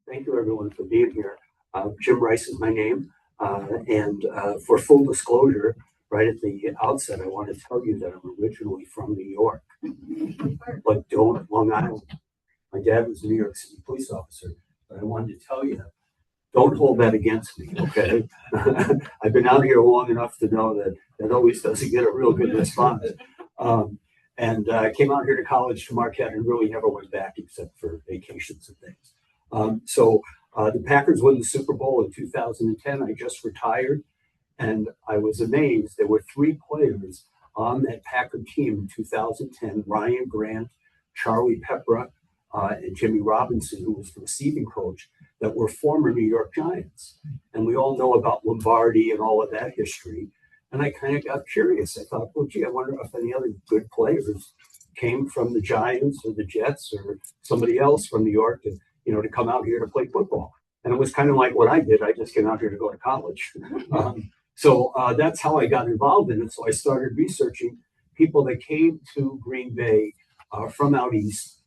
Thank you, everyone, for being here. Jim Rice is my name. And for full disclosure, right at the outset, I want to tell you that I'm originally from New York, but don't Long Island. My dad was a New York City police officer, but I wanted to tell you, don't hold that against me, okay? I've been out here long enough to know that that always doesn't get a real good response. And I came out here to college to Marquette and really never went back except for vacations and things. The Packers won the Super Bowl in 2010. I just retired, and I was amazed. There were three players on that Packer team in 2010, Ryan Grant, Charlie Pepra, and Jimmy Robinson, who was the receiving coach, that were former New York Giants. And we all know about Lombardi and all of that history. And I kind of got curious. I thought, well, gee, I wonder if any other good players came from the Giants or the Jets or somebody else from New York to come out here to play football. And it was kind of like what I did. I just came out here to go to college. That's how I got involved in it. So I started researching people that came to Green Bay from out east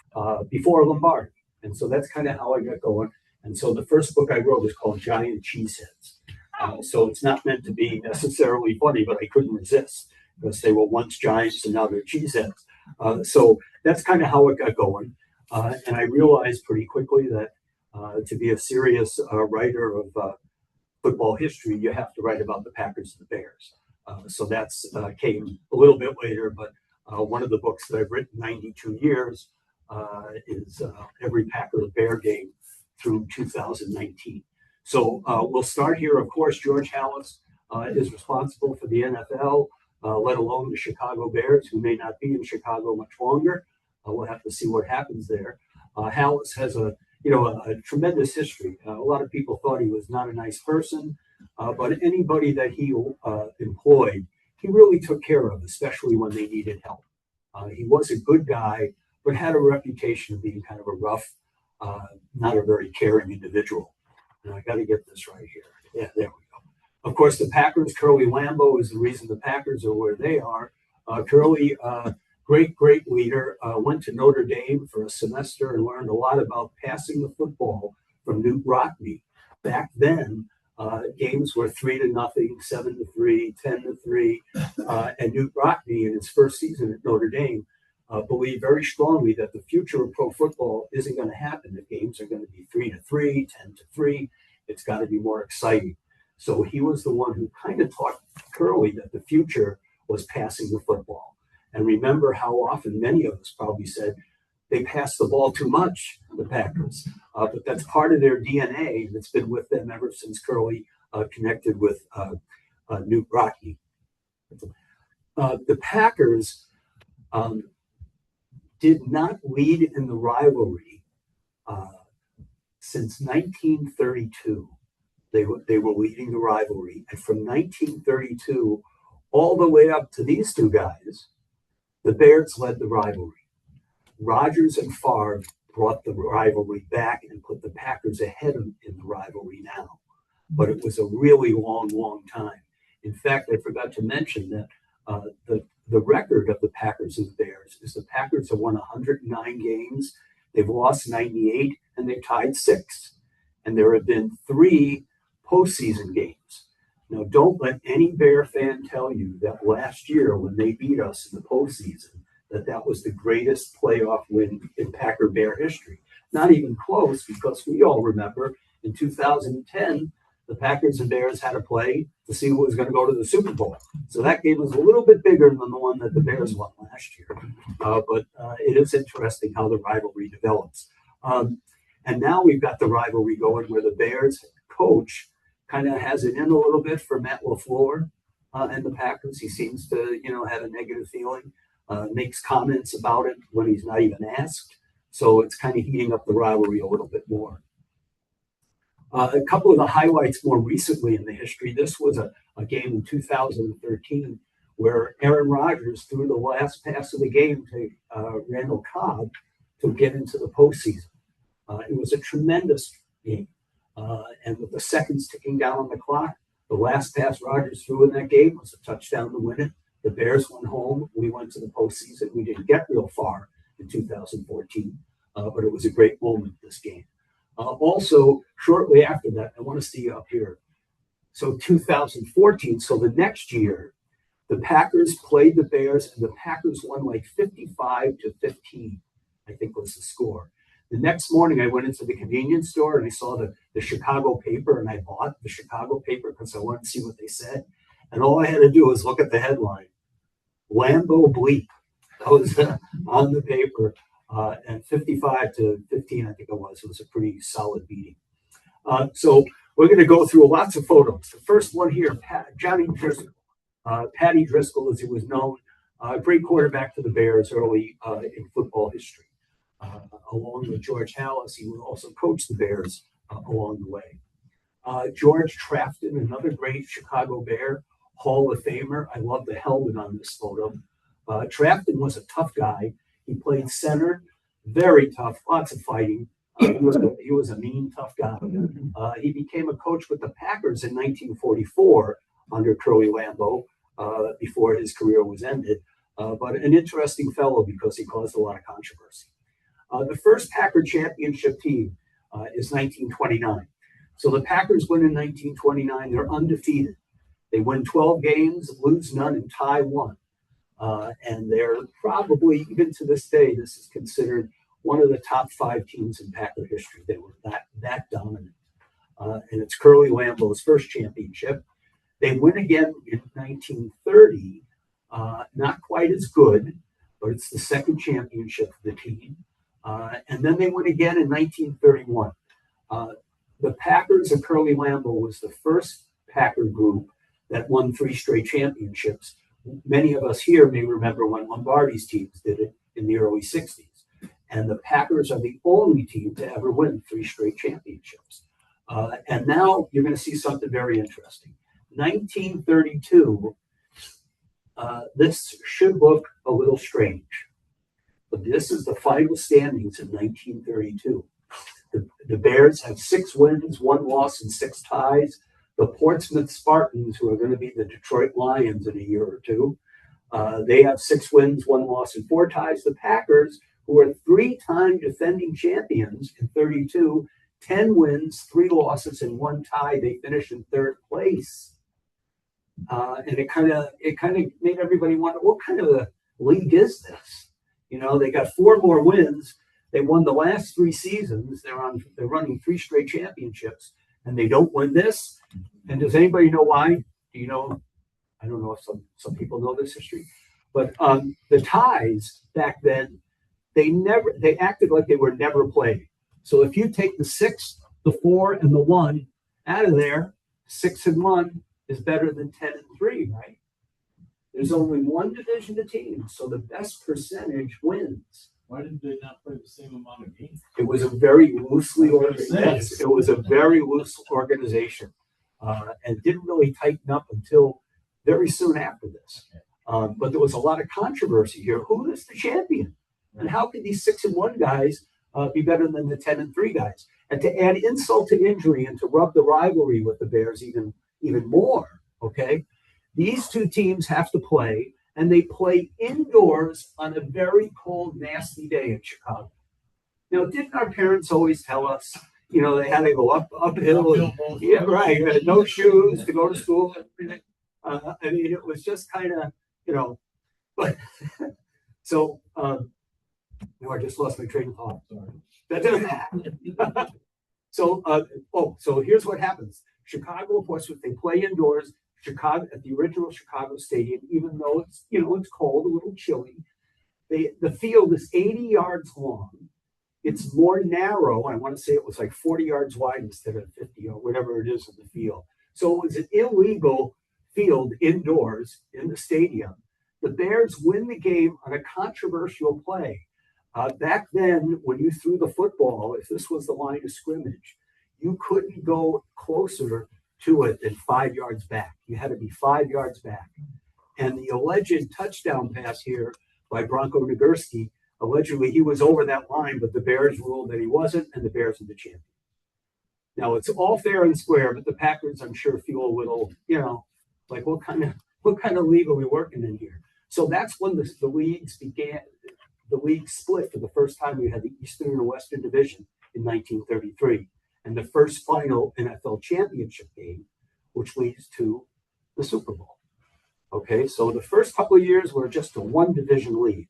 before Lombardi. And so that's kind of how I got going. And so the first book I wrote was called Giant Cheeseheads. So it's not meant to be necessarily funny, but I couldn't resist because they were once Giants and now they're Cheeseheads. So that's kind of how it got going. And I realized pretty quickly that to be a serious writer of football history, you have to write about the Packers and the Bears. So that's came a little bit later, but one of the books that I've written 92 years is every Packer Bear game through 2019. So we'll start here. Of course, George Halas is responsible for the NFL, let alone the Chicago Bears, who may not be in Chicago much longer. We'll have to see what happens there. Halas has a tremendous history. A lot of people thought he was not a nice person, but anybody that he employed, he really took care of, especially when they needed help. He was a good guy, but had a reputation of being kind of a rough, not a very caring individual. And I got to get this right here. Yeah, there we go. Of course, the Packers, Curly Lambeau is the reason the Packers are where they are. Curly, great leader, went to Notre Dame for a semester and learned a lot about passing the football from Newt Rockne. Back then, games were 3-0, 7-3, 10-3, and Newt Rockne in his first season at Notre Dame believed very strongly that the future of pro football isn't going to happen. The games are going to be 3-3, 10-3. It's got to be more exciting. So he was the one who kind of taught Curly that the future was passing the football. And remember how often many of us probably said they pass the ball too much, the Packers. But that's part of their DNA, and it's been with them ever since Curly connected with Newt Rockne. The Packers did not lead in the rivalry since 1932. They were leading the rivalry. And from 1932 all the way up to these two guys, the Bears led the rivalry. Rodgers and Favre brought the rivalry back and put the Packers ahead in the rivalry now. But it was a really long time. In fact, I forgot to mention that the record of the Packers and the Bears is the Packers have won 109 games, they've lost 98, and they've tied 6. And there have been 3 postseason games. Now, don't let any Bear fan tell you that last year when they beat us in the postseason, that was the greatest playoff win in Packer Bear history. Not even close, because we all remember in 2010, the Packers and Bears had to play to see who was going to go to the Super Bowl. So that game was a little bit bigger than the one that the Bears won last year. But it is interesting how the rivalry develops. And now we've got the rivalry going where the Bears coach kind of has it in a little bit for Matt LaFleur and the Packers. He seems to, have a negative feeling, makes comments about it when he's not even asked. So it's kind of heating up the rivalry a little bit more. A couple of the highlights more recently in the history. This was a game in 2013 where Aaron Rodgers threw the last pass of the game to Randall Cobb to get into the postseason. It was a tremendous game. And with the seconds ticking down on the clock, the last pass Rodgers threw in that game was a touchdown to win it. The Bears went home. We went to the postseason. We didn't get real far in 2014, but it was a great moment, this game. Also, shortly after that, I want to see you up here. So 2014, so the next year, the Packers played the Bears, and the Packers won like 55-15, I think was the score. The next morning, I went into the convenience store and I saw the Chicago paper, and I bought the Chicago paper because I wanted to see what they said. And all I had to do was look at the headline, Lambeau Bleep. That was on the paper. And 55-15, I think it was. It was a pretty solid beating. So we're going to go through lots of photos. The first one here, Johnny Driscoll. Patty Driscoll, as he was known, great quarterback for the Bears early in football history. Along with George Halas, he would also coach the Bears along the way. George Trafton, another great Chicago Bear, Hall of Famer. I love the helmet on this photo. Trafton was a tough guy. He played center, very tough, lots of fighting. He was a mean, tough guy. He became a coach with the Packers in 1944 under Curly Lambeau before his career was ended. But an interesting fellow because he caused a lot of controversy. The first Packer championship team is 1929. So the Packers win in 1929. They're undefeated. They win 12 games, lose none, and tie one. And they're probably, even to this day, this is considered one of the top 5 teams in Packer history. They were that dominant. And it's Curly Lambeau's first championship. They win again in 1930. Not quite as good, but it's the second championship for the team. And then they win again in 1931. The Packers of Curly Lambeau was the first Packer group that won 3 straight championships. Many of us here may remember when Lombardi's teams did it in the early 60s. And the Packers are the only team to ever win 3 straight championships. And now you're going to see something very interesting. 1932, this should look a little strange, but this is the final standings in 1932. The Bears have 6 wins, 1 loss, and 6 ties. The Portsmouth Spartans, who are going to be the Detroit Lions in a year or two, they have 6 wins, 1 loss, and 4 ties. The Packers, who are 3-time defending champions in 32, 10 wins, 3 losses, and 1 tie. They finish in 3rd place. And it kind of made everybody wonder, what kind of a league is this? You know, they got 4 more wins. They won the last 3 seasons. They're running 3 straight championships, and they don't win this. And does anybody know why? Do you know? I don't know if some people know this history, but the ties back then, they acted like they were never played. So if you take the 6, the 4, and the 1 out of there, 6 and 1 is better than 10 and 3, right? There's only 1 division of teams, so the best percentage wins. Why did they not play the same amount of games? It was a very loosely organized. It was a very loose organization, and didn't really tighten up until very soon after this. But there was a lot of controversy here. Who is the champion, and how could these 6 and 1 guys be better than the 10 and 3 guys? And to add insult to injury and to rub the rivalry with the Bears even more, okay? These 2 teams have to play, and they play indoors on a very cold, nasty day in Chicago. Now, didn't our parents always tell us, you know, they had to go uphill? Yeah, right. No shoes to go to school. I mean, it was just kind of, you know, but so, I just lost my train of thought. Sorry. That doesn't happen. So here's what happens. Chicago, of course, they play indoors. Chicago at the original Chicago Stadium, even though it's cold, a little chilly. The field is 80 yards long. It's more narrow. I want to say it was like 40 yards wide instead of 50 or whatever it is in the field. So it was an illegal field indoors in the stadium. The Bears win the game on a controversial play. Back then, when you threw the football, if this was the line of scrimmage, you couldn't go closer to it than 5 yards back. You had to be 5 yards back. And the alleged touchdown pass here by Bronco Nagurski, allegedly he was over that line, but the Bears ruled that he wasn't, and the Bears are the champion. Now, it's all fair and square, but the Packers, I'm sure, feel a little, like what kind of league are we working in here? So that's when the leagues began. The league split for the first time. We had the Eastern and Western Division in 1933. and the first final NFL championship game, which leads to the Super Bowl. Okay, so the first couple of years were just a one division lead.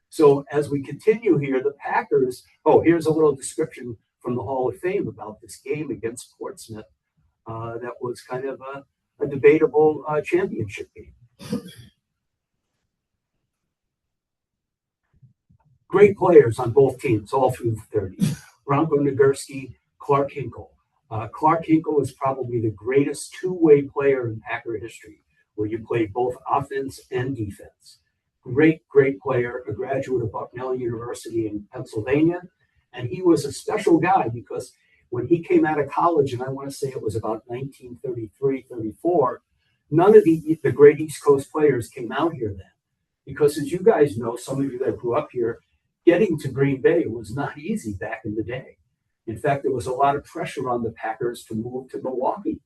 So as we continue here, the Packers, here's a little description from the Hall of Fame about this game against Portsmouth. That was kind of a debatable championship game. Great players on both teams, all through the 30s. Bronco Nagurski, Clark Hinkle. Clark Hinkle is probably the greatest two-way player in Packer history, where you played both offense and defense. Great player, a graduate of Bucknell University in Pennsylvania. And he was a special guy because when he came out of college, and I want to say it was about 1933, 34, none of the great East Coast players came out here then. Because as you guys know, some of you that grew up here, getting to Green Bay was not easy back in the day. In fact, there was a lot of pressure on the Packers to move to Milwaukee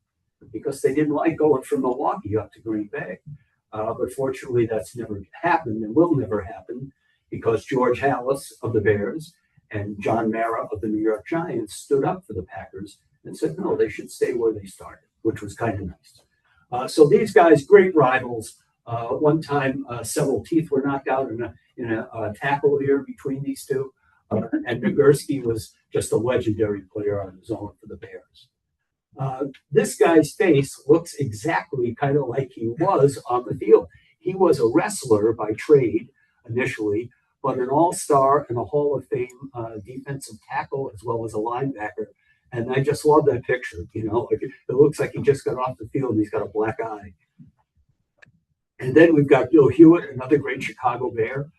because they didn't like going from Milwaukee up to Green Bay. But fortunately, that's never happened and will never happen because George Halas of the Bears and John Mara of the New York Giants stood up for the Packers and said, no, they should stay where they started, which was kind of nice. So these guys, great rivals. One time, several teeth were knocked out in a tackle here between these two. And Nagurski was just a legendary player on his own for the Bears. This guy's face looks exactly kind of like he was on the field. He was a wrestler by trade initially, but an all-star and a Hall of Fame defensive tackle as well as a linebacker. And I just love that picture. It looks like he just got off the field and he's got a black eye. And then we've got Bill Hewitt, another great Chicago Bear.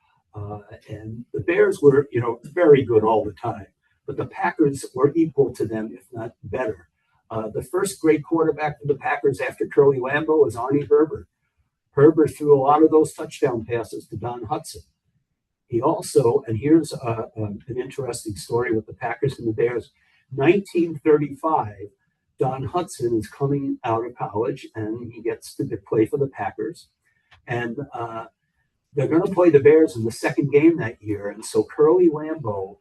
And the Bears were, very good all the time. But the Packers were equal to them, if not better. The first great quarterback for the Packers after Curly Lambeau was Arnie Herbert. Herbert threw a lot of those touchdown passes to Don Hudson. He also, and here's an interesting story with the Packers and the Bears, 1935, Don Hudson is coming out of college and he gets to play for the Packers. And they're going to play the Bears in the second game that year. And so Curly Lambeau,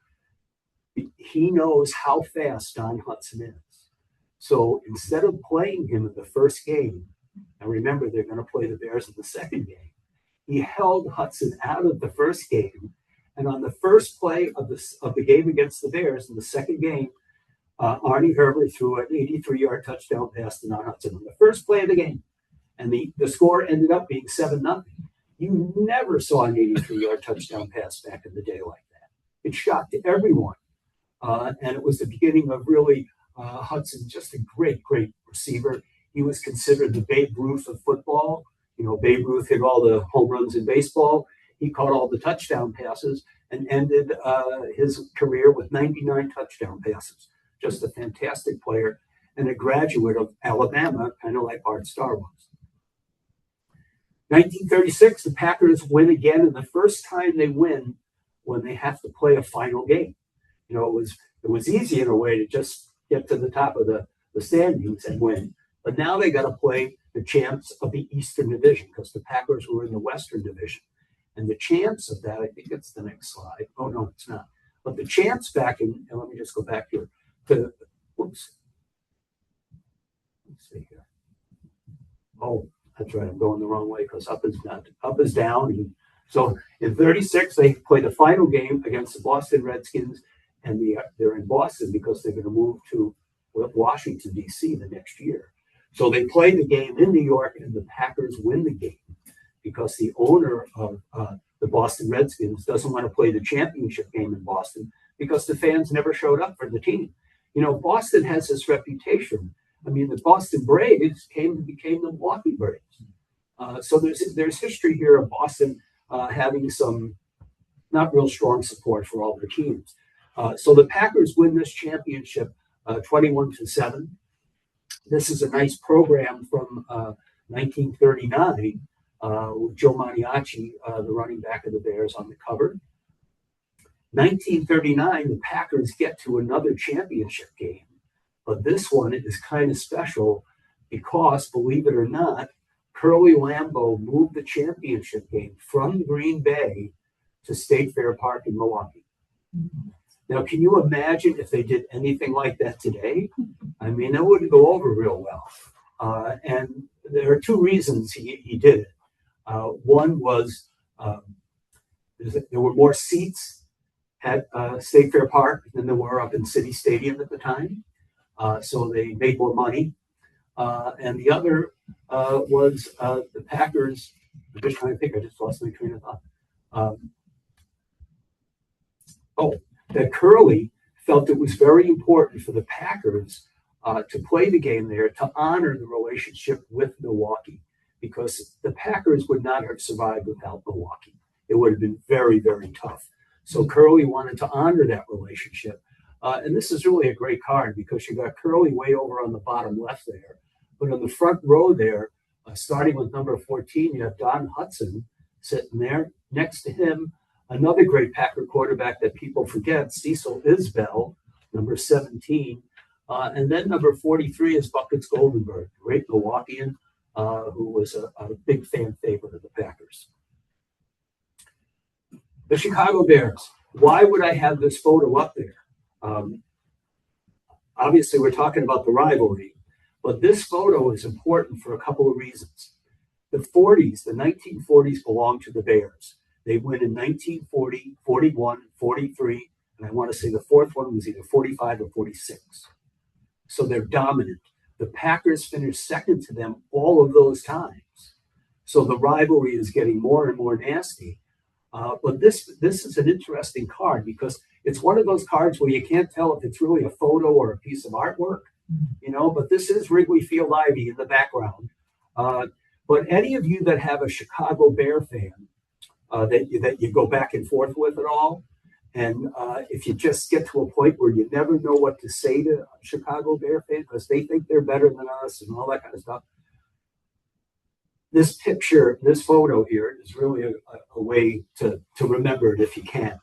he knows how fast Don Hudson is. So instead of playing him in the first game, and remember they're going to play the Bears in the second game, he held Hudson out of the first game. And on the first play of the game against the Bears in the second game, Arnie Herbert threw an 83-yard touchdown pass to Don Hudson on the first play of the game. And the score ended up being 7-0. You never saw an 83-yard touchdown pass back in the day like that. It shocked everyone. And it was the beginning of really Hudson, just a great receiver. He was considered the Babe Ruth of football. Babe Ruth hit all the home runs in baseball. He caught all the touchdown passes and ended his career with 99 touchdown passes. Just a fantastic player and a graduate of Alabama, kind of like Art Starr was. 1936, the Packers win again, and the first time they win when they have to play a final game. It was easy in a way to just get to the top of the standings and win. But now they got to play the champs of the Eastern Division because the Packers were in the Western Division. And the champs of that, I think it's the next slide. Oh, no, it's not. But the champs back in, and let me just go back here. Let's see here. Oh, that's right. I'm going the wrong way because up is down. And so in 36, they play the final game against the Boston Redskins, and they're in Boston because they're going to move to Washington, D.C. the next year. So they play the game in New York, and the Packers win the game because the owner of the Boston Redskins doesn't want to play the championship game in Boston because the fans never showed up for the team. Boston has this reputation. I mean, the Boston Braves became the Milwaukee Braves. So there's history here of Boston having some not real strong support for all their teams. So the Packers win this championship 21-7. This is a nice program from 1939 with Joe Maniaci, the running back of the Bears, on the cover. 1939, the Packers get to another championship game. But this one is kind of special because, believe it or not, Curly Lambeau moved the championship game from Green Bay to State Fair Park in Milwaukee. Now, can you imagine if they did anything like that today? I mean, it wouldn't go over real well. And there are two reasons he did it. One was there were more seats at State Fair Park than there were up in City Stadium at the time. So they made more money. And the other was the Packers. I'm just trying to think. I just lost my train of thought. That Curly felt it was very important for the Packers to play the game there to honor the relationship with Milwaukee, because the Packers would not have survived without Milwaukee. It would have been very, very tough. So Curly wanted to honor that relationship. And this is really a great card because you got Curly way over on the bottom left there. But on the front row there, starting with number 14, you have Don Hudson sitting there. Next to him, another great Packer quarterback that people forget, Cecil Isbell, number 17. And then number 43 is Buckets Goldenberg, great Milwaukeean, who was a big fan favorite of the Packers. The Chicago Bears. Why would I have this photo up there? Obviously, we're talking about the rivalry, but this photo is important for a couple of reasons. The 1940s belonged to the Bears. They win in 1940, 41, 43, and I want to say the fourth one was either 45 or 46. So they're dominant. The Packers finished second to them all of those times. So the rivalry is getting more and more nasty. But this is an interesting card because it's one of those cards where you can't tell if it's really a photo or a piece of artwork, but this is Wrigley Field Ivy in the background. But any of you that have a Chicago Bear fan that you go back and forth with at all, and if you just get to a point where you never know what to say to a Chicago Bear fan because they think they're better than us and all that kind of stuff, this picture, this photo here is really a way to remember it if you can.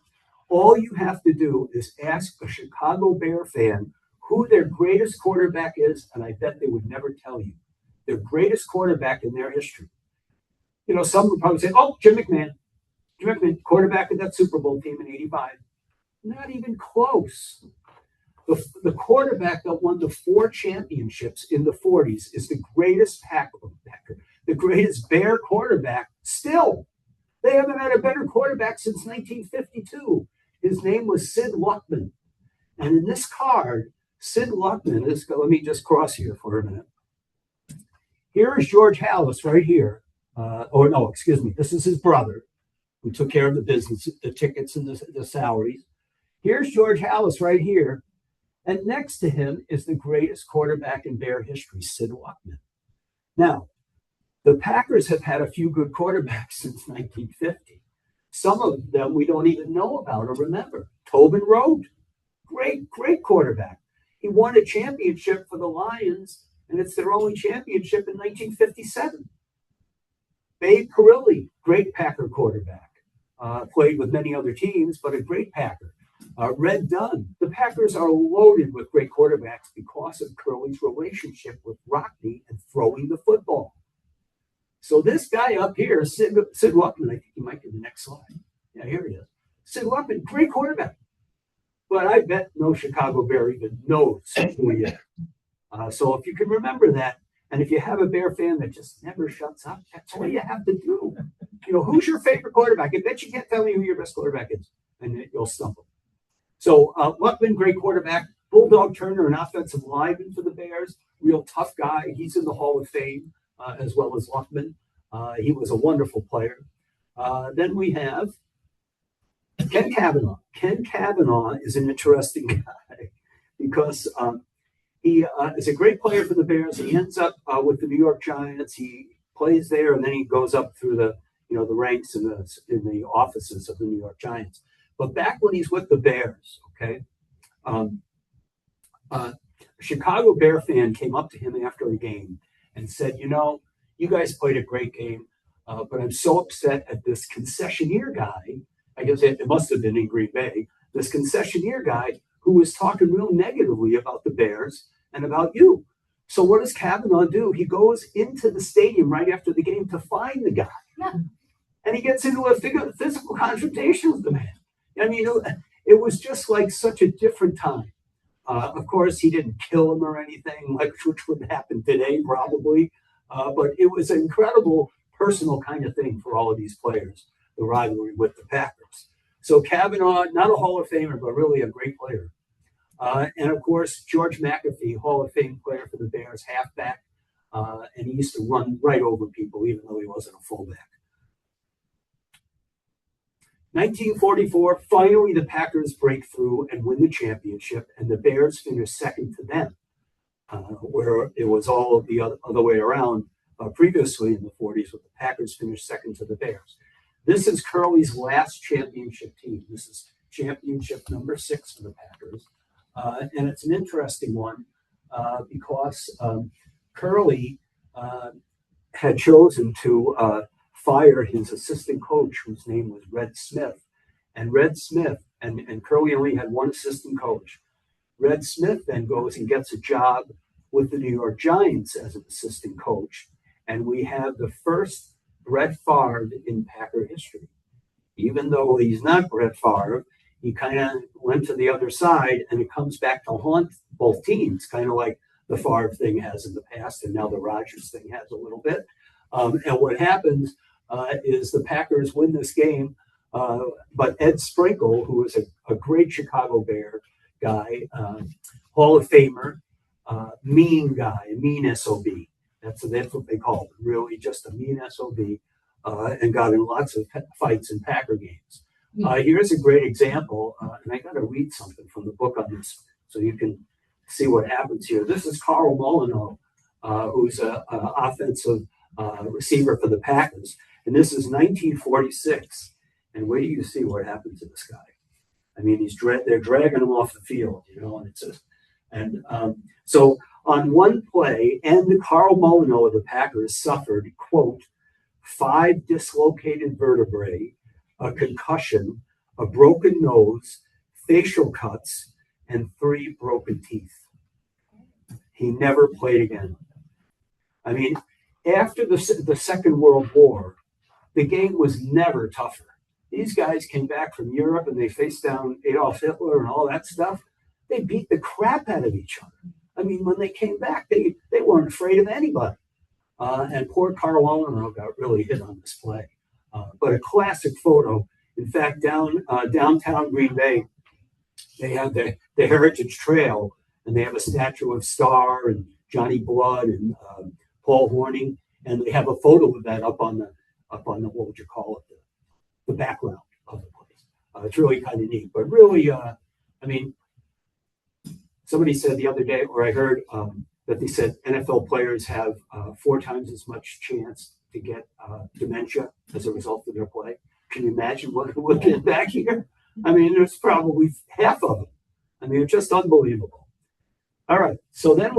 All you have to do is ask a Chicago Bear fan who their greatest quarterback is, and I bet they would never tell you. Their greatest quarterback in their history. Some would probably say, oh, Jim McMahon. Jim McMahon, quarterback of that Super Bowl team in '85. Not even close. The quarterback that won the 4 championships in the 40s is the greatest Packer, the greatest Bear quarterback still. They haven't had a better quarterback since 1952. His name was Sid Luckman. And in this card, Sid Luckman is, let me just cross here for a minute. Here is George Halas right here. This is his brother who took care of the business, the tickets and the salaries. Here's George Halas right here. And next to him is the greatest quarterback in Bear history, Sid Luckman. Now, the Packers have had a few good quarterbacks since 1950. Some of them we don't even know about or remember. Tobin Rote, great quarterback. He won a championship for the Lions, and it's their only championship in 1957. Babe Parilli, great Packer quarterback. Played with many other teams, but a great Packer. Red Dunn. The Packers are loaded with great quarterbacks because of Curly's relationship with Rockne and throwing the football. So this guy up here, Sid Luckman, I think he might be the next slide. Yeah, here he is. Sid Luckman, great quarterback. But I bet no Chicago Bear even knows who he is. So if you can remember that, and if you have a Bear fan that just never shuts up, that's all you have to do. Who's your favorite quarterback? I bet you can't tell me who your best quarterback is, and you'll stumble. So Luckman, great quarterback. Bulldog Turner, an offensive lineman for the Bears, real tough guy. He's in the Hall of Fame as well as Luckman. He was a wonderful player. Then we have Ken Cavanaugh. Ken Cavanaugh is an interesting guy because he is a great player for the Bears. He ends up with the New York Giants. He plays there, and then he goes up through the ranks in the offices of the New York Giants. But back when he's with the Bears, okay, a Chicago Bear fan came up to him after the game and said, you guys played a great game, but I'm so upset at this concessionaire guy. I guess it must have been in Green Bay. This concessionaire guy who was talking real negatively about the Bears and about you. So what does Cavanaugh do? He goes into the stadium right after the game to find the guy. Yeah. And he gets into a physical confrontation with the man. I mean, it was just like such a different time. Of course, he didn't kill him or anything, like which would happen today probably. But it was an incredible personal kind of thing for all of these players, the rivalry with the Packers. So Kavanaugh, not a Hall of Famer, but really a great player. And of course, George McAfee, Hall of Fame player for the Bears, halfback. And he used to run right over people, even though he wasn't a fullback. 1944, finally the Packers break through and win the championship, and the Bears finish second to them, where it was all the other way around previously in the 40s, with the Packers finished second to the Bears. This is Curly's last championship team. This is championship number 6 for the Packers. And it's an interesting one because Curly had chosen to fire his assistant coach, whose name was Red Smith. And Red Smith, and Curly only had one assistant coach. Red Smith then goes and gets a job with the New York Giants as an assistant coach. And we have the first Brett Favre in Packer history. Even though he's not Brett Favre, he kind of went to the other side, and it comes back to haunt both teams, kind of like the Favre thing has in the past, and now the Rodgers thing has a little bit. And what happens is the Packers win this game, but Ed Sprinkle, who was a great Chicago Bear guy, Hall of Famer, mean guy, mean SOB. That's what they called him, really just a mean SOB, and got in lots of fights in Packer games. Here's a great example, and I got to read something from the book on this so you can see what happens here. This is Carl Molyneux, who's an offensive receiver for the Packers, and this is 1946. And wait till you see what happens to this guy. I mean, they're dragging him off the field, and it's just, and so on one play, and Carl Molyneux of the Packers suffered, quote, 5 dislocated vertebrae, a concussion, a broken nose, facial cuts, and 3 broken teeth. He never played again. I mean, after the Second World War, the game was never tougher. These guys came back from Europe and they faced down Adolf Hitler and all that stuff. They beat the crap out of each other. I mean, when they came back, they weren't afraid of anybody. And poor Carl Molyneux got really hit on this play. But a classic photo. In fact, downtown Green Bay, they have the Heritage Trail, and they have a statue of Starr and Johnny Blood and Paul Hornung, and they have a photo of that up on the what would you call it, the background of the place. It's really kind of neat, but really, I mean, somebody said the other day, or I heard that they said NFL players have 4 times as much chance to get dementia as a result of their play. Can you imagine what we're getting back here? I mean, there's probably half of them. I mean, it's just unbelievable. All right, so then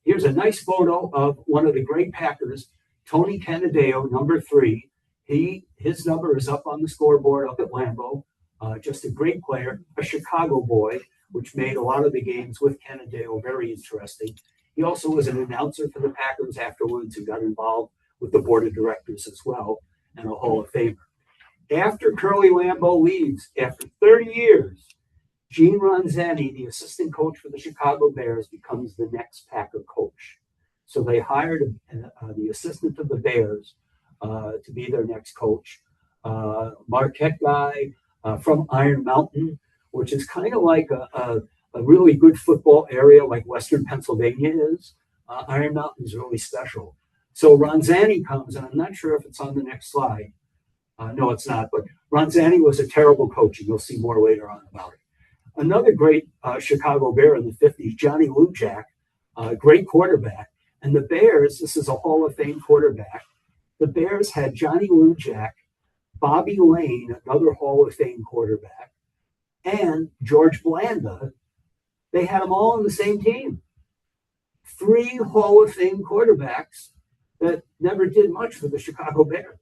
here's a nice photo of one of the great Packers, Tony Canadeo, number 3. His number is up on the scoreboard up at Lambeau. Just a great player, a Chicago boy, which made a lot of the games with Canadeo very interesting. He also was an announcer for the Packers afterwards and got involved with the board of directors as well, and a Hall of Famer. After Curly Lambeau leaves, after 30 years, Gene Ronzani, the assistant coach for the Chicago Bears, becomes the next Packer coach. So they hired the assistant of the Bears to be their next coach. Marquette guy from Iron Mountain, which is kind of like a really good football area like Western Pennsylvania is. Iron Mountain is really special. So Ronzani comes, and I'm not sure if it's on the next slide. No, it's not, but Ronzani was a terrible coach, and you'll see more later on about it. Another great Chicago Bear in the 50s, Johnny Lujack, great quarterback. And the Bears, this is a Hall of Fame quarterback. The Bears had Johnny Lujack, Bobby Lane, another Hall of Fame quarterback, and George Blanda. They had them all on the same team. 3 Hall of Fame quarterbacks that never did much for the Chicago Bears.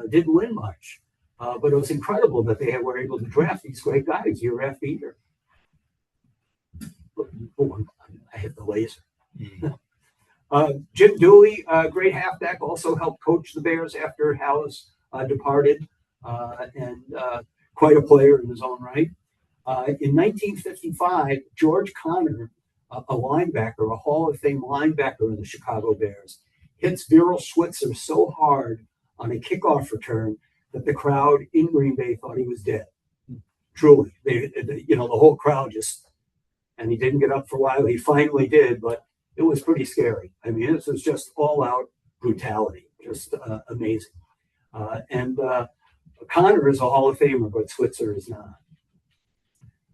Didn't win much. But it was incredible that they were able to draft these great guys year after year. Oh, I hit the laser. Jim Dooley, great halfback, also helped coach the Bears after Hallis departed, and quite a player in his own right. In 1955, George Connor, a linebacker, a Hall of Fame linebacker in the Chicago Bears, hits Viral Switzer so hard on a kickoff return that the crowd in Green Bay thought he was dead. Truly, the whole crowd just, and he didn't get up for a while. He finally did, but it was pretty scary. I mean, this was just all out brutality, just amazing. And Connor is a Hall of Famer, but Switzer is not.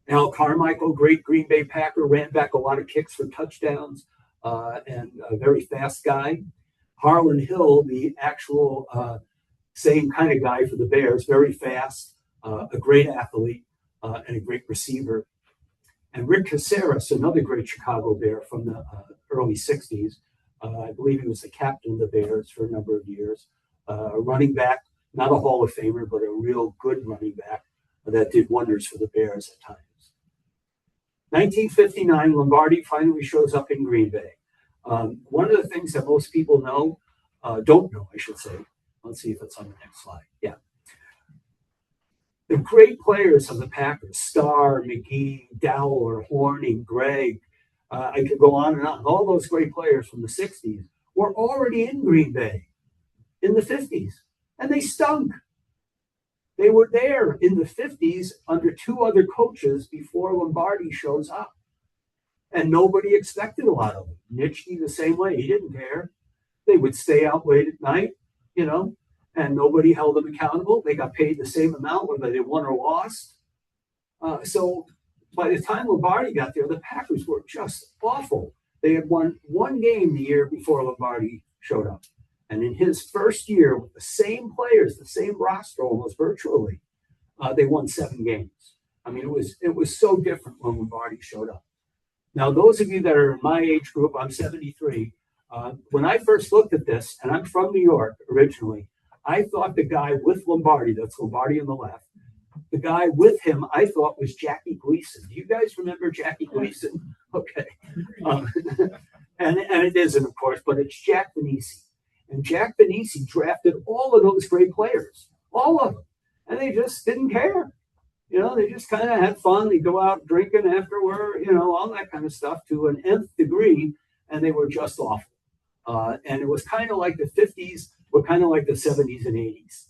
Al Carmichael, great Green Bay Packer, ran back a lot of kicks for touchdowns, and a very fast guy. Harlan Hill, the actual same kind of guy for the Bears, very fast, a great athlete, and a great receiver. And Rick Caceres, another great Chicago Bear from the early 60s. I believe he was the captain of the Bears for a number of years. Running back, not a Hall of Famer, but a real good running back that did wonders for the Bears at times. 1959, Lombardi finally shows up in Green Bay. One of the things that most people don't know, I should say. Let's see if it's on the next slide. Yeah. The great players of the Packers, Starr, McGee, Dowler, Horning, Gregg, I could go on and on. All those great players from the 60s were already in Green Bay in the 50s, and they stunk. They were there in the 50s under two other coaches before Lombardi shows up. And nobody expected a lot of them. Nitschke the same way. He didn't care. They would stay out late at night, and nobody held them accountable. They got paid the same amount whether they won or lost. So by the time Lombardi got there, the Packers were just awful. They had won one game the year before Lombardi showed up. And in his first year with the same players, the same roster almost virtually, they won 7 games. I mean, it was so different when Lombardi showed up. Now, those of you that are in my age group, I'm 73. When I first looked at this, and I'm from New York originally, I thought the guy with Lombardi, that's Lombardi on the left, the guy with him I thought was Jackie Gleason. Do you guys remember Jackie Gleason? Okay. And it isn't, of course, but it's Jack Venisi. And Jack Venisi drafted all of those great players, all of them. And they just didn't care. They just kind of had fun. They go out drinking afterward, all that kind of stuff to an nth degree. And they were just awful. And it was kind of like the 50s were kind of like the 70s and 80s,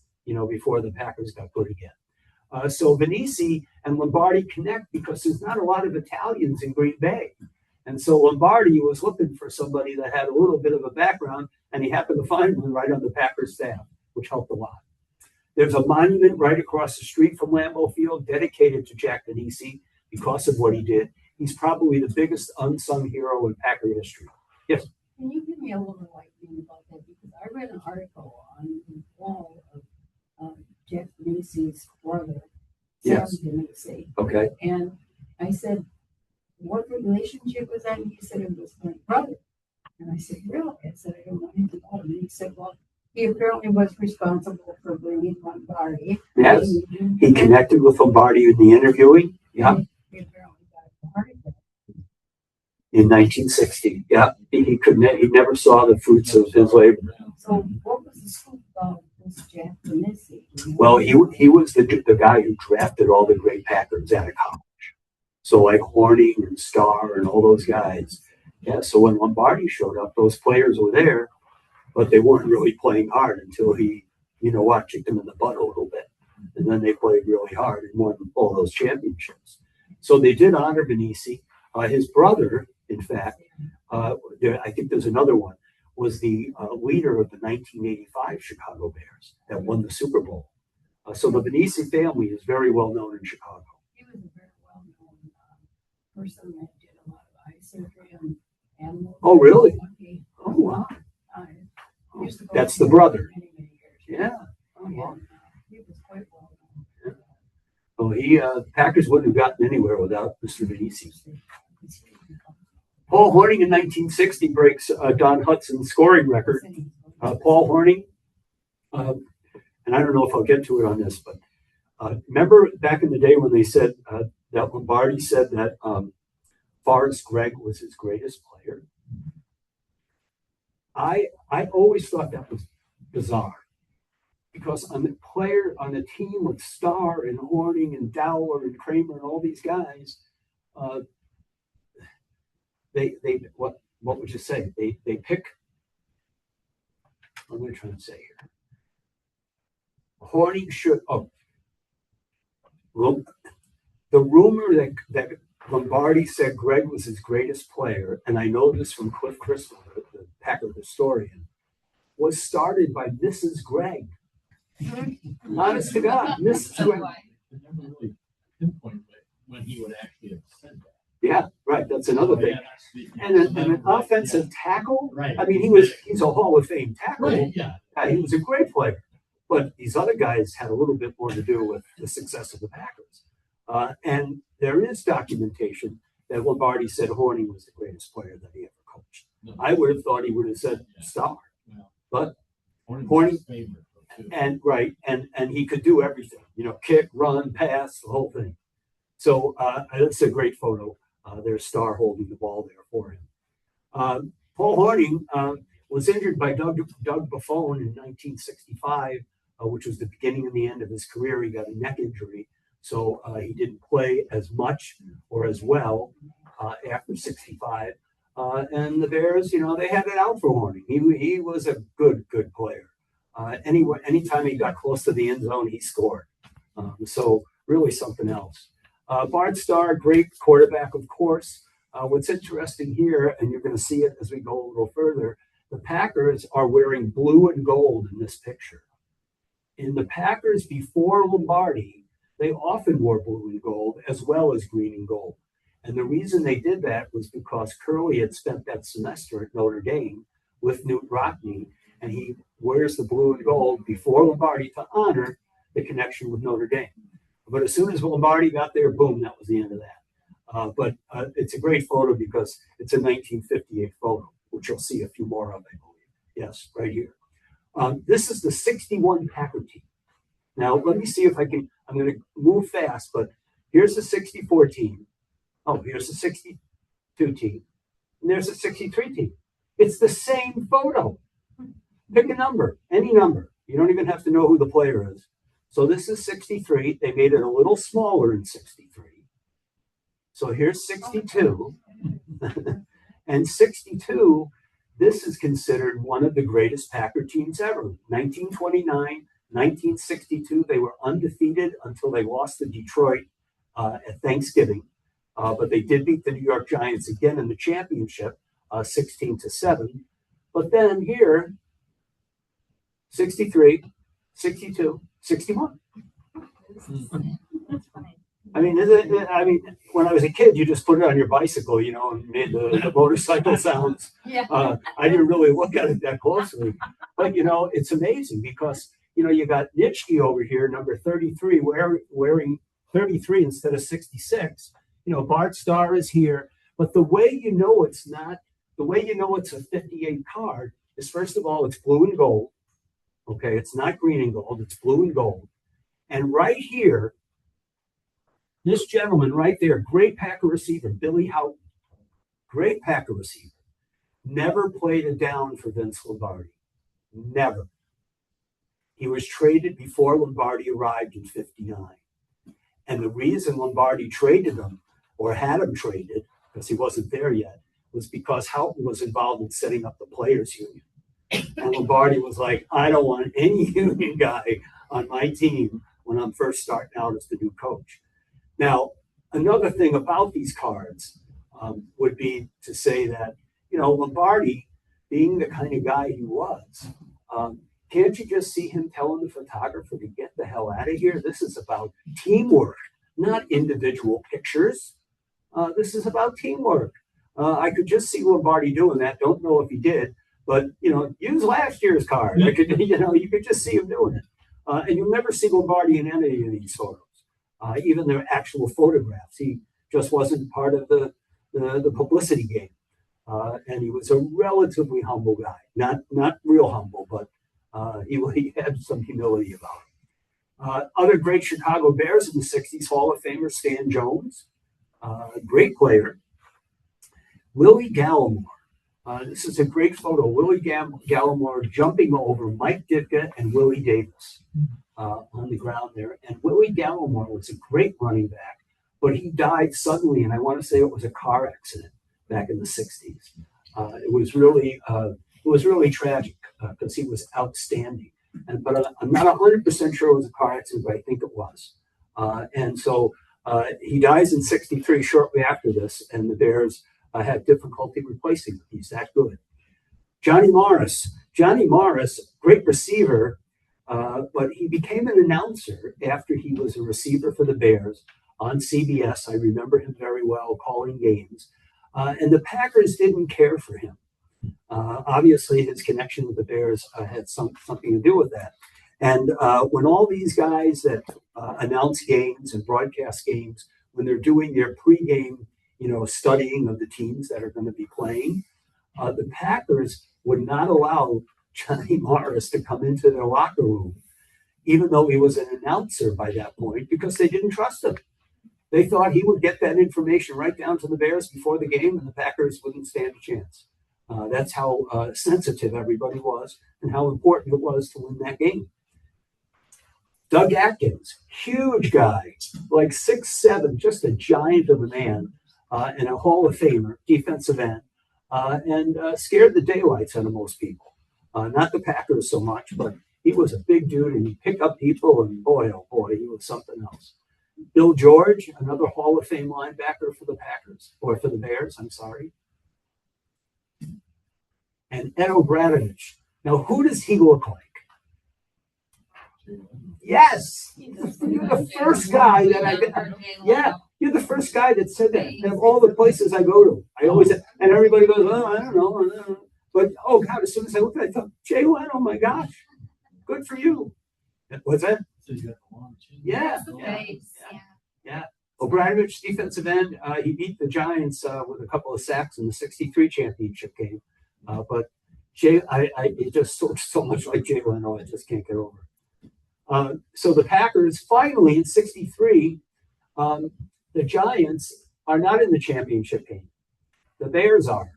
before the Packers got good again. So Venisi and Lombardi connect because there's not a lot of Italians in Green Bay. And so Lombardi was looking for somebody that had a little bit of a background, and he happened to find one right on the Packers staff, which helped a lot. There's a monument right across the street from Lambeau Field dedicated to Jack Venisi because of what he did. He's probably the biggest unsung hero in Packer history. Yes? Can you give me a little enlightenment about that? Because I read an article on the wall of Jack Venisi's brother, Yes. Sam Venisi. Okay. And I said, what relationship was that? And he said it was my brother. And I said, really? I said, I don't want him to know. And he said, well, he apparently was responsible for bringing Lombardi. Yes. He connected with Lombardi in the interviewing. Yeah. He apparently got a heart attack. In 1960. Yeah. He never saw the fruits of his labor. So what was the scoop about this Jack Venisi? Well, he was the guy who drafted all the great Packers out of college. So like Horning and Starr and all those guys. Yeah. So when Lombardi showed up, those players were there, but they weren't really playing hard until he, kicked them in the butt a little bit. And then they played really hard and won all those championships. So they did honor Venisi. His brother, in fact, I think there's another one, was the leader of the 1985 Chicago Bears that won the Super Bowl. So the Venisi family is very well known in Chicago. He was a very well-known person that did a lot of eye surgery on animals. Oh, really? Oh, wow. That's the brother. Many years. Yeah. Oh, wow. He was quite well known. Well, Packers wouldn't have gotten anywhere without Mr. Venisi. Paul Horning in 1960 breaks Don Hudson's scoring record. Paul Horning, and I don't know if I'll get to it on this, but remember back in the day when they said that Lombardi said that Forrest Gregg was his greatest player? I always thought that was bizarre because on the team with Starr and Horning and Dowler and Kramer and all these guys, they what would you say? They pick. What am I trying to say here? Horning should. Oh, well, the rumor that Lombardi said Greg was his greatest player, and I know this from Cliff Crystal, the Packer historian, was started by Mrs. Greg. Honest to God, Mrs. Greg. I never really pinpoint when he would actually have said that. Yeah, right. That's another thing. And an offensive tackle. Right. I mean, he's a Hall of Fame tackle. Right. Yeah. He was a great player. But these other guys had a little bit more to do with the success of the Packers. And there is documentation that Lombardi said Horning was the greatest player that he ever coached. No. I would have thought he would have said Starr. Well, But Horning's favorite too. and he could do everything, kick, run, pass, the whole thing. So it's a great photo. There's Starr holding the ball there for him. Paul Horning was injured by Doug Buffon in 1965, which was the beginning and the end of his career. He got a neck injury, so he didn't play as much or as well after 65. And the Bears, they had it out for Horning. He was a good player. Anytime he got close to the end zone, he scored. So really something else. Bart Starr, great quarterback, of course. What's interesting here, and you're going to see it as we go a little further, the Packers are wearing blue and gold in this picture. In the Packers before Lombardi, they often wore blue and gold as well as green and gold. And the reason they did that was because Curley had spent that semester at Notre Dame with Newt Rockne, and he wears the blue and gold before Lombardi to honor the connection with Notre Dame. But as soon as Lombardi got there, boom, that was the end of that. But it's a great photo because it's a 1958 photo, which you'll see a few more of, I believe. Yes, right here. This is the 61 Packer team. Now, let me see if I'm going to move fast, but here's the 64 team. Oh, here's the 62 team. And there's the 63 team. It's the same photo. Pick a number, any number. You don't even have to know who the player is. So this is 63. They made it a little smaller in 63. So here's 62. And 62, this is considered one of the greatest Packer teams ever. 1929, 1962, they were undefeated until they lost to Detroit at Thanksgiving. But they did beat the New York Giants again in the championship, 16-7. But then here, 63, 62, 61. I mean, when I was a kid, you just put it on your bicycle, and made the motorcycle sounds. Yeah. I didn't really look at it that closely. But, it's amazing because, you got Nitschke over here, number 33, wearing 33 instead of 66. Bart Starr is here. But the way it's a 58 card is, first of all, it's blue and gold. Okay, it's not green and gold, it's blue and gold. And right here, this gentleman right there, great Packer receiver, Billy Houghton, great Packer receiver, never played a down for Vince Lombardi. Never. He was traded before Lombardi arrived in 59. And the reason Lombardi traded him, or had him traded, because he wasn't there yet, was because Houghton was involved in setting up the players' union. And Lombardi was like, I don't want any union guy on my team when I'm first starting out as the new coach. Now, another thing about these cards would be to say that, Lombardi, being the kind of guy he was, can't you just see him telling the photographer to get the hell out of here? This is about teamwork, not individual pictures. This is about teamwork. I could just see Lombardi doing that. Don't know if he did. But, use last year's card. You could just see him doing it. And you'll never see Lombardi in any of these photos, even their actual photographs. He just wasn't part of the publicity game. And he was a relatively humble guy. Not real humble, but he had some humility about him. Other great Chicago Bears in the 60s, Hall of Famer Stan Jones, great player. Willie Gallimore. This is a great photo. Willie Gallimore jumping over Mike Ditka and Willie Davis on the ground there. And Willie Gallimore was a great running back, but he died suddenly, and I want to say it was a car accident back in the 60s. It was really tragic because he was outstanding. But I'm not 100% sure it was a car accident, but I think it was. And so he dies in 63 shortly after this, and the Bears had difficulty replacing him. He's that good. Johnny Morris, great receiver, but he became an announcer after he was a receiver for the Bears on CBS. I remember him very well calling games. And the Packers didn't care for him. Obviously, his connection with the Bears had something to do with that. And when all these guys that announce games and broadcast games, when they're doing their pregame, studying of the teams that are going to be playing, the Packers would not allow Johnny Morris to come into their locker room, even though he was an announcer by that point, because they didn't trust him. They thought he would get that information right down to the Bears before the game, and the Packers wouldn't stand a chance. That's how sensitive everybody was and how important it was to win that game. Doug Atkins, huge guy, like 6'7", just a giant of a man, and a Hall of Famer, defensive end, and scared the daylights out of most people. Not the Packers so much, but he was a big dude, and he'd pick up people, and boy, oh boy, he was something else. Bill George, another Hall of Fame linebacker for the Packers, or for the Bears, I'm sorry. And Ed O'Bradovich. Now, who does he look like? Yes, you're the first guy that you're the first guy that said that. And of all the places I go to, I always, and everybody goes, oh, I don't know. But, oh, God, as soon as I looked at it, I thought, Jay Leno, oh, my gosh, good for you. What's that? Yeah. O'Bradovich, defensive end, he beat the Giants with a couple of sacks in the 63 championship game. But Jay, it just looks so much like Jay Leno, I just can't get over. So the Packers finally in 63, the Giants are not in the championship game. The Bears are.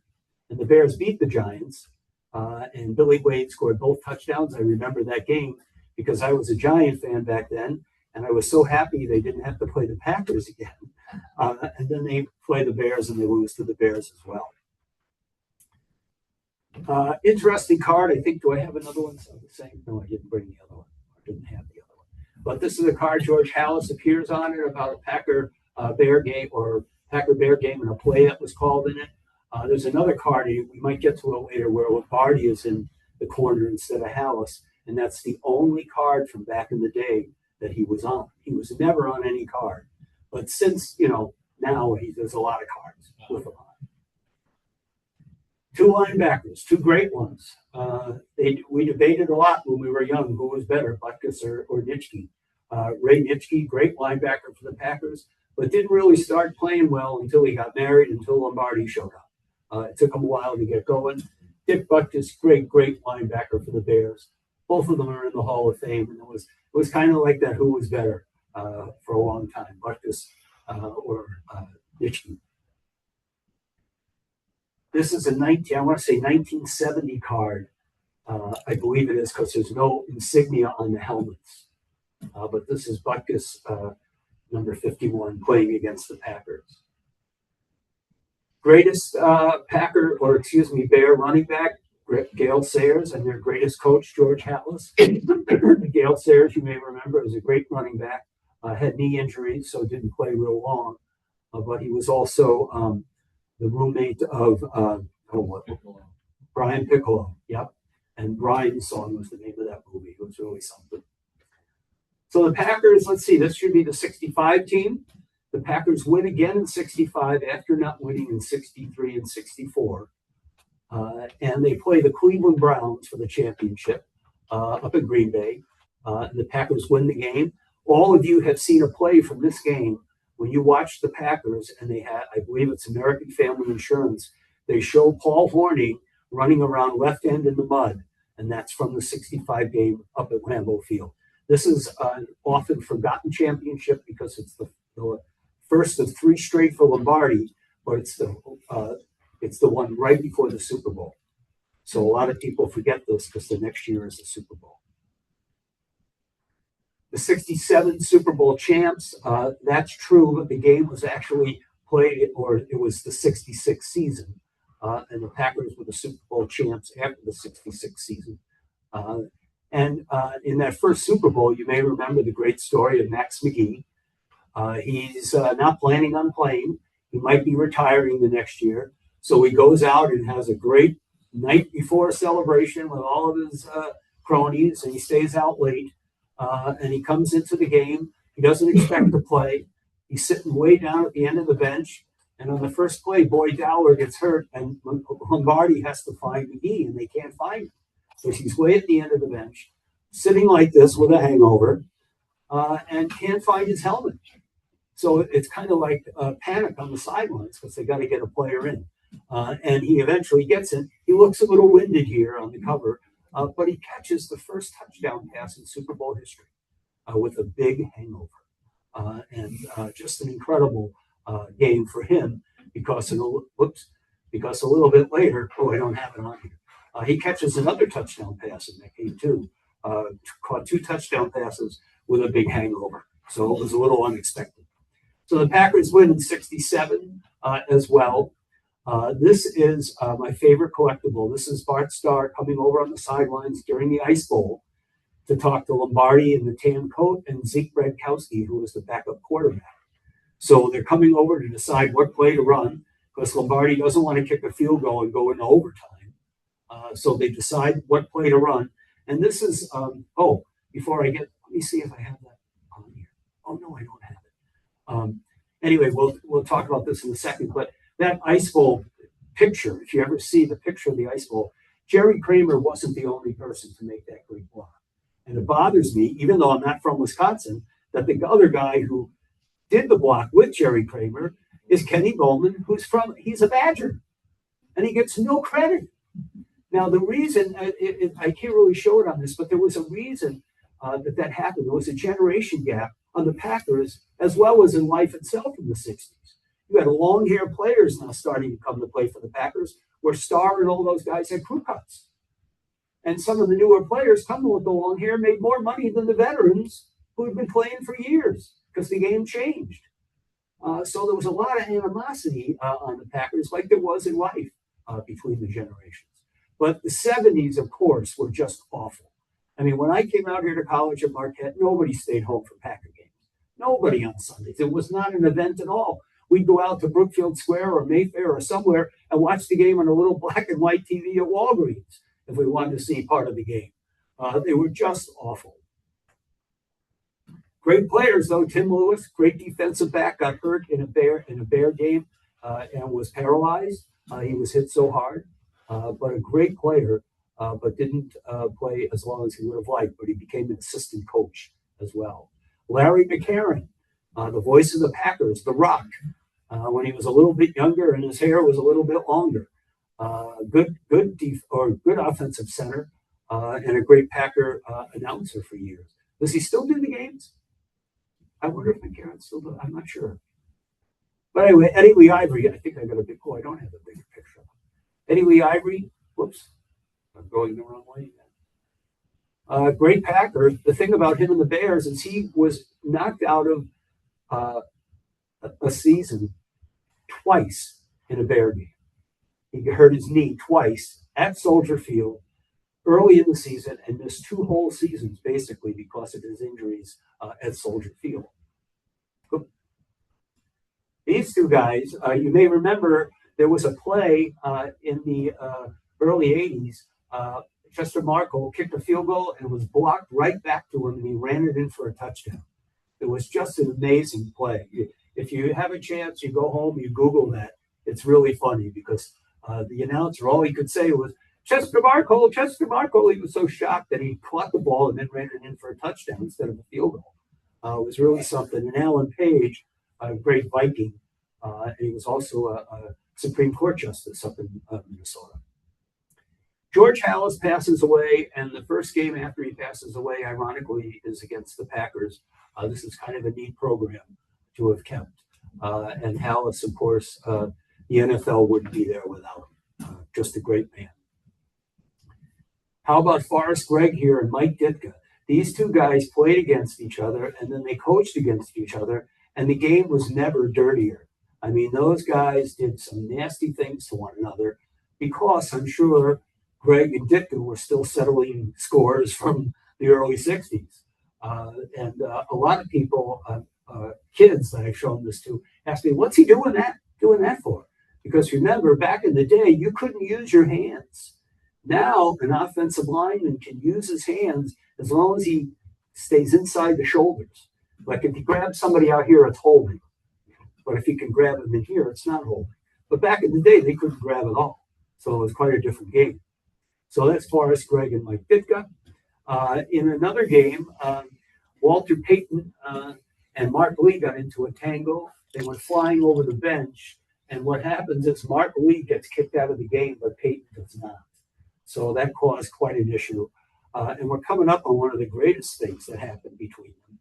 And the Bears beat the Giants. And Billy Wade scored both touchdowns. I remember that game because I was a Giant fan back then. And I was so happy they didn't have to play the Packers again. And then they play the Bears and they lose to the Bears as well. Interesting card. I think, do I have another one? So the same? No, I didn't bring the other one. I didn't have the other one. But this is a card George Halas appears on it about a Packer Bear game or Packer Bear game and a play that was called in it. There's another card, we might get to it later, where Lombardi is in the corner instead of Halas. And that's the only card from back in the day that he was on. He was never on any card. But since, now there's a lot of cards with him on. Two linebackers, two great ones. We debated a lot when we were young who was better, Butkus or Nitschke. Ray Nitschke, great linebacker for the Packers, but didn't really start playing well until he got married, until Lombardi showed up. It took him a while to get going. Dick Butkus, great linebacker for the Bears. Both of them are in the Hall of Fame, and it was kind of like that who was better for a long time, Butkus or Nitschke. This is a 1970 card. I believe it is because there's no insignia on the helmets. But this is Butkus, number 51, playing against the Packers. Greatest Bear running back, Gale Sayers, and their greatest coach, George Halas. Gale Sayers, you may remember, was a great running back. Had knee injuries, so didn't play real long. But he was also the roommate of Brian Piccolo. Yep. And Brian's Song was the name of that movie. It was really something. So the Packers, let's see, this should be the 65 team. The Packers win again in 65 after not winning in 63 and 64. And they play the Cleveland Browns for the championship up in Green Bay. The Packers win the game. All of you have seen a play from this game. When you watch the Packers, and they had, I believe it's American Family Insurance, they show Paul Hornung running around left end in the mud, and that's from the 65 game up at Lambeau Field. This is an often forgotten championship because it's the first of three straight for Lombardi, but it's the It's the one right before the Super Bowl. So a lot of people forget this because the next year is the Super Bowl. The 67 Super Bowl champs, that's true, but the game was actually played, or it was the 66 season. And the Packers were the Super Bowl champs after the 66 season. And in that first Super Bowl, you may remember the great story of Max McGee. He's not planning on playing. He might be retiring the next year. So he goes out and has a great night before celebration with all of his cronies, and he stays out late. And he comes into the game. He doesn't expect to play. He's sitting way down at the end of the bench. And on the first play, Boyd Dowler gets hurt, and Lombardi has to find McGee, and they can't find him. So he's way at the end of the bench, sitting like this with a hangover, and can't find his helmet. So it's kind of like panic on the sidelines because they got to get a player in. And he eventually gets in. He looks a little winded here on the cover, but he catches the first touchdown pass in Super Bowl history with a big hangover. And just an incredible game for him because a little bit later, I don't have it on here. He catches another touchdown pass in that game too. Caught 2 touchdown passes with a big hangover. So it was a little unexpected. So the Packers win in 67 as well. This is my favorite collectible. This is Bart Starr coming over on the sidelines during the Ice Bowl to talk to Lombardi in the tan coat and Zeke Bradkowski, who was the backup quarterback. So they're coming over to decide what play to run because Lombardi doesn't want to kick a field goal and go into overtime. So they decide what play to run. And this is, before I get, let me see if I have that on here. Oh, no, I don't have it. Anyway, we'll talk about this in a second. But that Ice Bowl picture, if you ever see the picture of the Ice Bowl, Jerry Kramer wasn't the only person to make that great block. And it bothers me, even though I'm not from Wisconsin, that the other guy who did the block with Jerry Kramer is Kenny Bowman, he's a Badger. And he gets no credit. Now, the reason, I can't really show it on this, but there was a reason that happened. There was a generation gap on the Packers as well as in life itself in the 60s. You had long-haired players now starting to come to play for the Packers, where Starr and all those guys had crew cuts. And some of the newer players coming with the long hair made more money than the veterans who had been playing for years because the game changed. So there was a lot of animosity on the Packers, like there was in life between the generations. But the 70s, of course, were just awful. I mean, when I came out here to college at Marquette, nobody stayed home for Packer games. Nobody on Sundays. It was not an event at all. We'd go out to Brookfield Square or Mayfair or somewhere and watch the game on a little black and white TV at Walgreens if we wanted to see part of the game. They were just awful. Great players, though. Tim Lewis, great defensive back, got hurt in a Bear game and was paralyzed. He was hit so hard, but a great player, but didn't play as long as he would have liked, but he became an assistant coach as well. Larry McCarron, the voice of the Packers, the Rock, when he was a little bit younger and his hair was a little bit longer. Good offensive center and a great Packer announcer for years. Does he still do the games? I wonder if McCarron still does. I'm not sure. But anyway, Eddie Lee Ivory, I think I got a big I don't have a bigger picture. Eddie Lee Ivory, whoops, I'm going the wrong way again. Great Packer. The thing about him and the Bears is he was knocked out of a season twice in a Bear game. He hurt his knee twice at Soldier Field early in the season and missed 2 whole seasons basically because of his injuries at Soldier Field. These 2 guys, you may remember there was a play in the early 80s. Chester Markle kicked a field goal and it was blocked right back to him and he ran it in for a touchdown. It was just an amazing play. If you have a chance, you go home, you Google that. It's really funny because the announcer, all he could say was, Chester Markle, Chester Markle. He was so shocked that he caught the ball and then ran it in for a touchdown instead of a field goal. It was really something. And Alan Page, a great Viking, and he was also a Supreme Court justice up in Minnesota. George Halas passes away, and the first game after he passes away, ironically, is against the Packers. This is kind of a neat program to have kept. And Halas, of course, the NFL wouldn't be there without him. Just a great man. How about Forrest Gregg here and Mike Ditka? These two guys played against each other, and then they coached against each other, and the game was never dirtier. I mean, those guys did some nasty things to one another because I'm sure Greg and Ditka were still settling scores from the early 60s. And a lot of people, kids that I've shown this to, ask me, what's he doing that for? Because remember, back in the day, you couldn't use your hands. Now, an offensive lineman can use his hands as long as he stays inside the shoulders. Like if he grabs somebody out here, it's holding. But if he can grab him in here, it's not holding. But back in the day, they couldn't grab at all. So it was quite a different game. So that's Forrest Gregg and Mike Ditka. In another game, Walter Payton and Mark Lee got into a tangle. They went flying over the bench. And what happens is Mark Lee gets kicked out of the game, but Payton does not. So that caused quite an issue. And we're coming up on one of the greatest things that happened between them.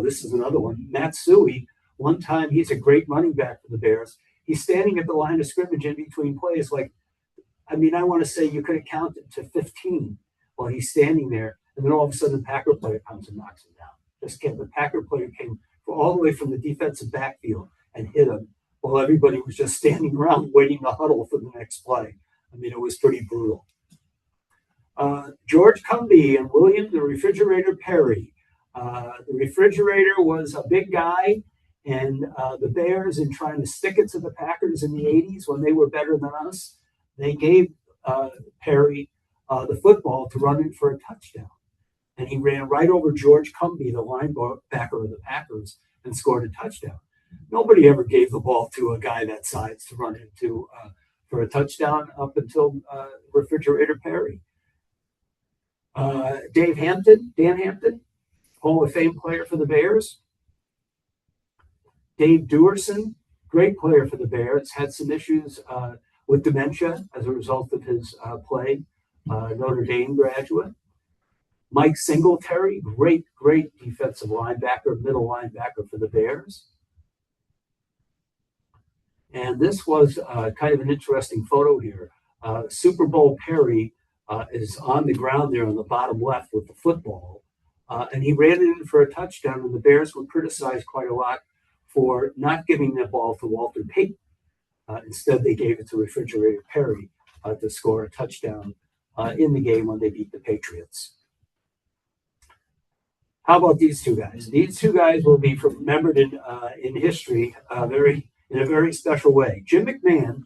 This is another one. Matt Suhey, one time, he's a great running back for the Bears. He's standing at the line of scrimmage in between plays. I want to say you could have counted to 15 while he's standing there. And then all of a sudden, the Packer player comes and knocks him down. The Packer player came all the way from the defensive backfield and hit him while everybody was just standing around waiting to huddle for the next play. It was pretty brutal. George Cumby and William the Refrigerator Perry. The Refrigerator was a big guy, and the Bears, in trying to stick it to the Packers in the 80s when they were better than us, they gave Perry the football to run in for a touchdown. And he ran right over George Cumby, the linebacker of the Packers, and scored a touchdown. Nobody ever gave the ball to a guy that size to run into for a touchdown up until Refrigerator Perry. Dan Hampton, Hall of Fame player for the Bears. Dave Duerson, great player for the Bears, had some issues with dementia as a result of his play, Notre Dame graduate. Mike Singletary, great defensive linebacker, middle linebacker for the Bears. And this was kind of an interesting photo here. Super Bowl Perry is on the ground there on the bottom left with the football. And he ran it in for a touchdown, and the Bears were criticized quite a lot for not giving the ball to Walter Payton. Instead, they gave it to Refrigerator Perry to score a touchdown in the game when they beat the Patriots. How about these two guys? These two guys will be remembered in history in a very special way. Jim McMahon,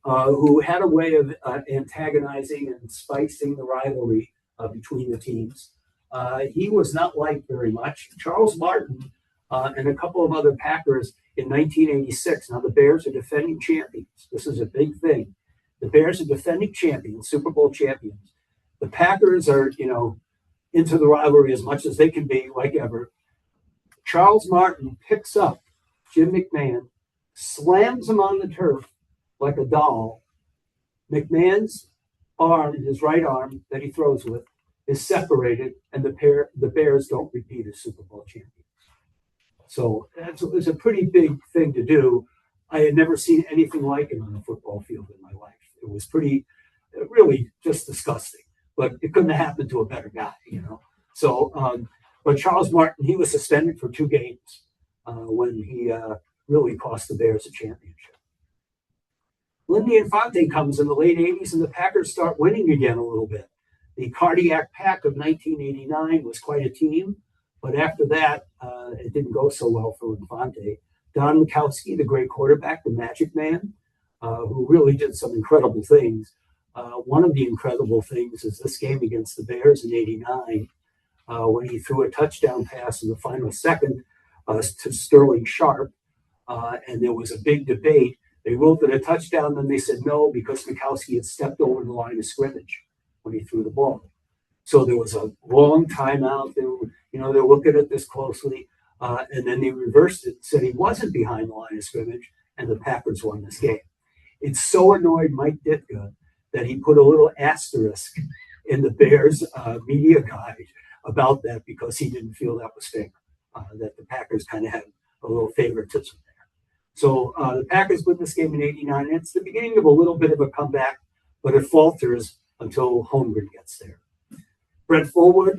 who had a way of antagonizing and spicing the rivalry between the teams. He was not liked very much. Charles Martin and a couple of other Packers in 1986. Now, the Bears are defending champions. This is a big thing. The Bears are defending champions, Super Bowl champions. The Packers are, into the rivalry as much as they can be, like ever. Charles Martin picks up Jim McMahon, slams him on the turf like a doll. McMahon's arm, his right arm that he throws with, is separated, and the Bears don't repeat as Super Bowl champions. So it was a pretty big thing to do. I had never seen anything like it on a football field in my life. It was really just disgusting. But it couldn't have happened to a better guy, So, but Charles Martin, he was suspended for 2 games when he really cost the Bears a championship. Lindy Infante comes in the late 80s, and the Packers start winning again a little bit. The Cardiac Pack of 1989 was quite a team, but after that, it didn't go so well for Infante. Don Mikowski, the great quarterback, the Magic Man, who really did some incredible things. One of the incredible things is this game against the Bears in '89, when he threw a touchdown pass in the final second to Sterling Sharp, and there was a big debate. They ruled it a touchdown, then they said no because Mikowski had stepped over the line of scrimmage when he threw the ball. So there was a long timeout. They're looking at this closely, and then they reversed it, said he wasn't behind the line of scrimmage, and the Packers won this game. It so annoyed Mike Ditka that he put a little asterisk in the Bears media guide about that because he didn't feel that was fair, that the Packers kind of had a little favoritism there. So the Packers win this game in '89. And it's the beginning of a little bit of a comeback, but it falters until Holmgren gets there. Brett Fullwood,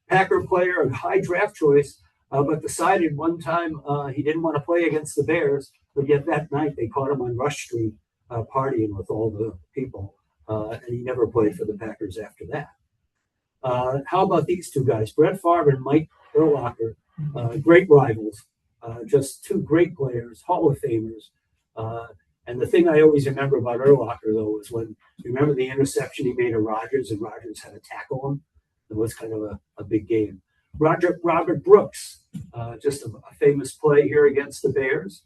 Packer player, a high draft choice, but decided one time he didn't want to play against the Bears. But yet that night they caught him on Rush Street partying with all the people, and he never played for the Packers after that. How about these two guys, Brett Favre and Mike Urlacher, great rivals, just two great players, Hall of Famers. And the thing I always remember about Urlacher, though, was when you remember the interception he made of Rodgers, and Rodgers had to tackle him. It was kind of a big game. Robert Brooks, just a famous play here against the Bears.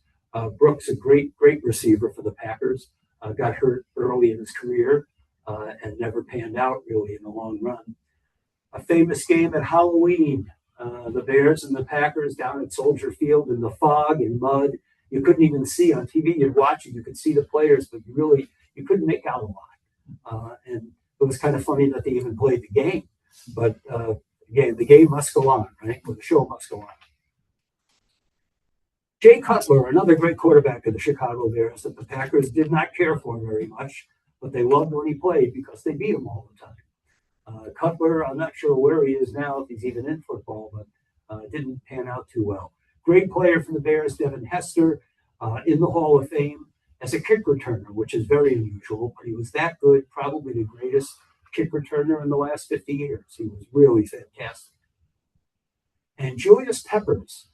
Brooks, a great receiver for the Packers, got hurt early in his career and never panned out really in the long run. A famous game at Halloween, the Bears and the Packers down at Soldier Field in the fog and mud. You couldn't even see on TV. You'd watch it, you could see the players, but you couldn't make out a lot. And it was kind of funny that they even played the game. But again, the game must go on, right? Or the show must go on. Jay Cutler, another great quarterback of the Chicago Bears that the Packers did not care for very much, but they loved when he played because they beat him all the time. Cutler, I'm not sure where he is now, if he's even in football, but didn't pan out too well. Great player for the Bears, Devin Hester, in the Hall of Fame as a kick returner, which is very unusual, but he was that good, probably the greatest kick returner in the last 50 years. He was really fantastic. And Julius Peppers,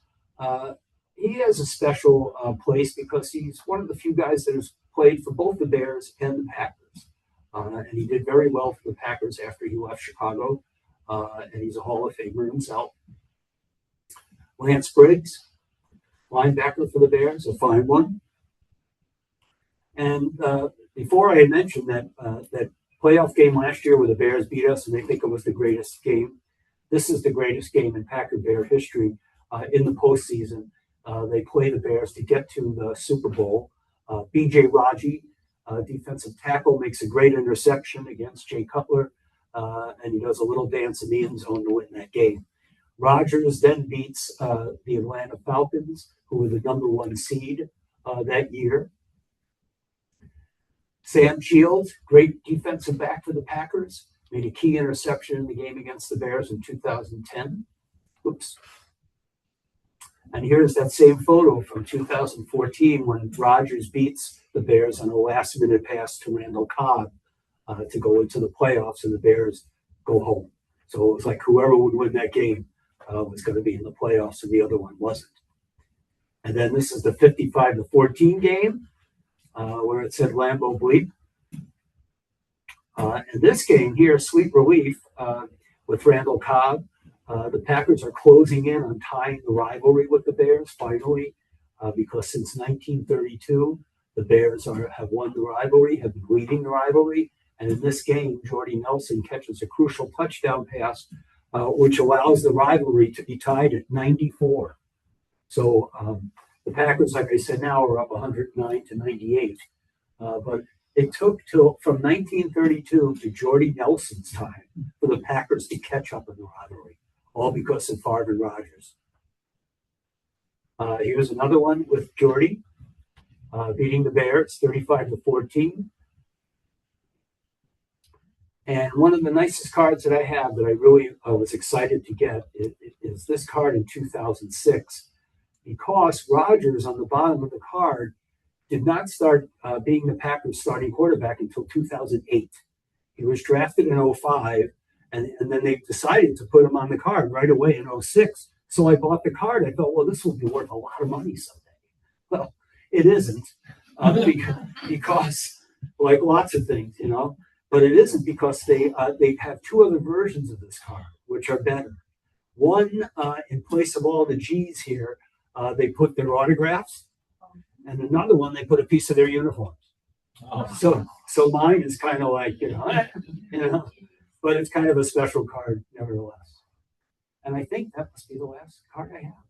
he has a special place because he's one of the few guys that has played for both the Bears and the Packers. And he did very well for the Packers after he left Chicago, and he's a Hall of Famer himself. Lance Briggs, linebacker for the Bears, a fine one. And before I had mentioned that playoff game last year where the Bears beat us, and they think it was the greatest game. This is the greatest game in Packer Bear history in the postseason. They play the Bears to get to the Super Bowl. B.J. Raji, defensive tackle, makes a great interception against Jay Cutler, and he does a little dance in the end zone to win that game. Rodgers then beats the Atlanta Falcons, who were the #1 seed that year. Sam Shields, great defensive back for the Packers, made a key interception in the game against the Bears in 2010. Oops. And here's that same photo from 2014 when Rodgers beats the Bears on a last-minute pass to Randall Cobb to go into the playoffs, and the Bears go home. So it was like whoever would win that game was going to be in the playoffs, and the other one wasn't. And then this is the 55-14 game where it said Lambeau Bleep. And this game here, sweet relief with Randall Cobb. The Packers are closing in on tying the rivalry with the Bears finally, because since 1932, the Bears have won the rivalry, have been leading the rivalry. And in this game, Jordy Nelson catches a crucial touchdown pass, which allows the rivalry to be tied at 94. So the Packers, like I said, now are up 109-98. But it took from 1932 to Jordy Nelson's time for the Packers to catch up in the rivalry, all because of Favre and Rodgers. Here's another one with Jordy beating the Bears 35-14. And one of the nicest cards that I have that I really was excited to get is this card in 2006, because Rodgers on the bottom of the card did not start being the Packers starting quarterback until 2008. He was drafted in 05, and then they decided to put him on the card right away in 06. So I bought the card. I thought, well, this will be worth a lot of money someday. Well, it isn't, because like lots of things, but it isn't because they have two other versions of this card, which are better. One, in place of all the G's here, they put their autographs, and another one, they put a piece of their uniforms. So mine is kind of like, but it's kind of a special card nevertheless. And I think that must be the last card I have.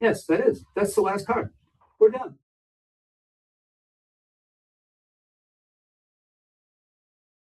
Yes, that is. That's the last card. We're done.